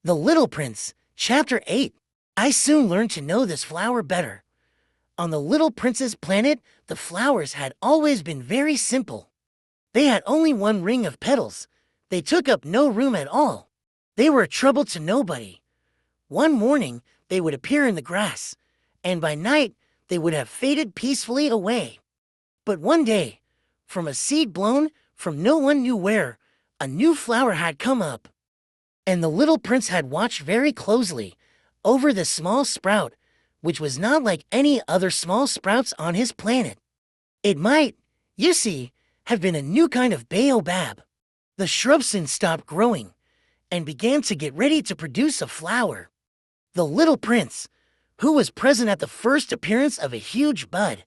The Little Prince, Chapter 8. I soon learned to know this flower better. On the Little Prince's planet, the flowers had always been very simple. They had only one ring of petals. They took up no room at all. They were a trouble to nobody. One morning, they would appear in the grass, and by night, they would have faded peacefully away. But one day, from a seed blown from no one knew where, a new flower had come up. And the little prince had watched very closely over the small sprout, which was not like any other small sprouts on his planet. It might, you see, have been a new kind of baobab. The shrub soon stopped growing and began to get ready to produce a flower. The little prince, who was present at the first appearance of a huge bud,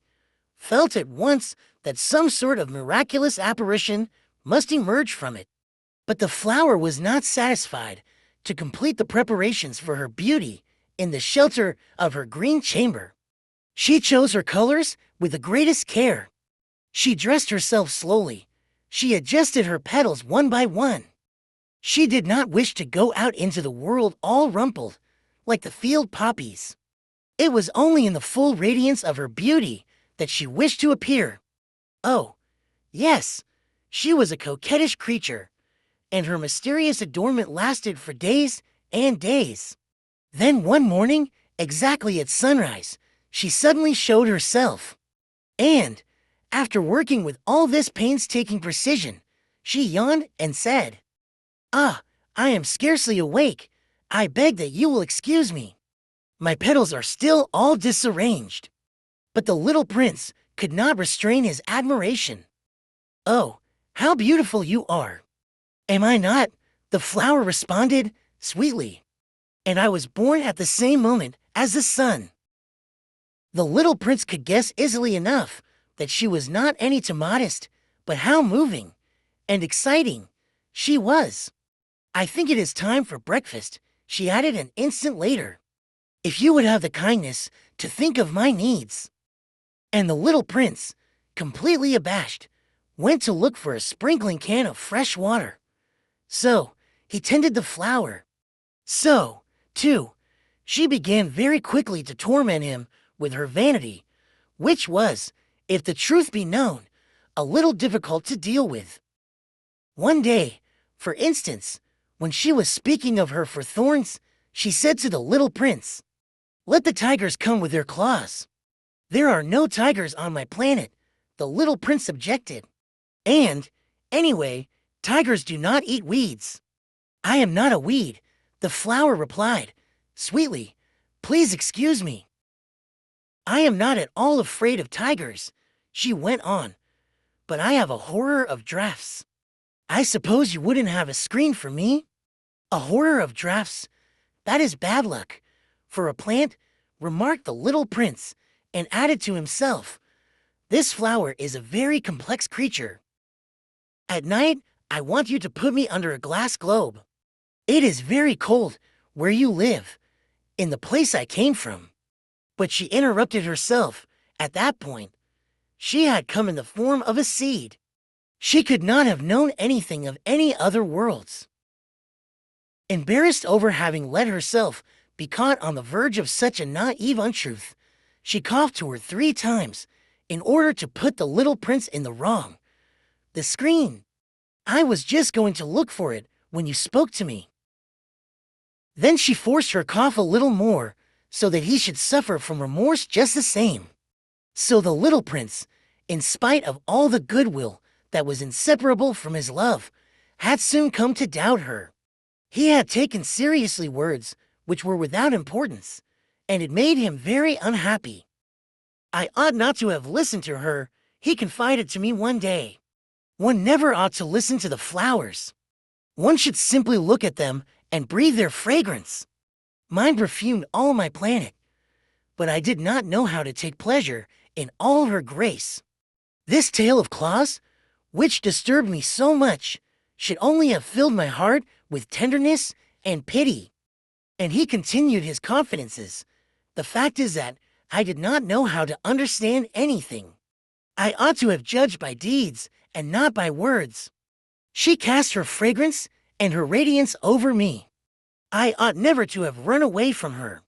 felt at once that some sort of miraculous apparition must emerge from it. But the flower was not satisfied to complete the preparations for her beauty in the shelter of her green chamber. She chose her colors with the greatest care. She dressed herself slowly. She adjusted her petals one by one. She did not wish to go out into the world all rumpled, like the field poppies. It was only in the full radiance of her beauty that she wished to appear. Oh, yes, she was a coquettish creature, and her mysterious adornment lasted for days and days. Then one morning, exactly at sunrise, she suddenly showed herself. And, after working with all this painstaking precision, she yawned and said, "Ah, I am scarcely awake. I beg that you will excuse me. My petals are still all disarranged." But the little prince could not restrain his admiration. "Oh, how beautiful you are!" "Am I not?" the flower responded sweetly. "And I was born at the same moment as the sun." The little prince could guess easily enough that she was not any too modest, but how moving and exciting she was. "I think it is time for breakfast," she added an instant later. "If you would have the kindness to think of my needs." And the little prince, completely abashed, went to look for a sprinkling can of fresh water. So, he tended the flower. So, too, she began very quickly to torment him with her vanity, which was, if the truth be known, a little difficult to deal with. One day, for instance, when she was speaking of her for thorns, she said to the little prince, "Let the tigers come with their claws." "There are no tigers on my planet," the little prince objected. "And, anyway, tigers do not eat weeds." "I am not a weed," the flower replied, sweetly. "Please excuse me." "I am not at all afraid of tigers," she went on, "but I have a horror of drafts." "I suppose you wouldn't have a screen for me?" "A horror of drafts? That is bad luck for a plant," remarked the little prince, and added to himself, "This flower is a very complex creature. At night, I want you to put me under a glass globe. It is very cold where you live, in the place I came from." But she interrupted herself at that point. She had come in the form of a seed. She could not have known anything of any other worlds. Embarrassed over having let herself be caught on the verge of such a naive untruth, she coughed to her 3 times in order to put the little prince in the wrong. "The screen. I was just going to look for it when you spoke to me." Then she forced her cough a little more so that he should suffer from remorse just the same. So the little prince, in spite of all the goodwill that was inseparable from his love, had soon come to doubt her. He had taken seriously words which were without importance, and it made him very unhappy. "I ought not to have listened to her," he confided to me one day. "One never ought to listen to the flowers. One should simply look at them and breathe their fragrance. Mine perfumed all my planet, but I did not know how to take pleasure in all her grace. This tale of claws, which disturbed me so much, should only have filled my heart with tenderness and pity." And he continued his confidences. "The fact is that I did not know how to understand anything. I ought to have judged by deeds and not by words. She cast her fragrance and her radiance over me. I ought never to have run away from her.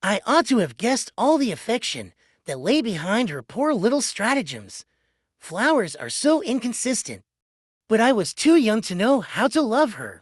I ought to have guessed all the affection that lay behind her poor little stratagems. Flowers are so inconsistent, but I was too young to know how to love her.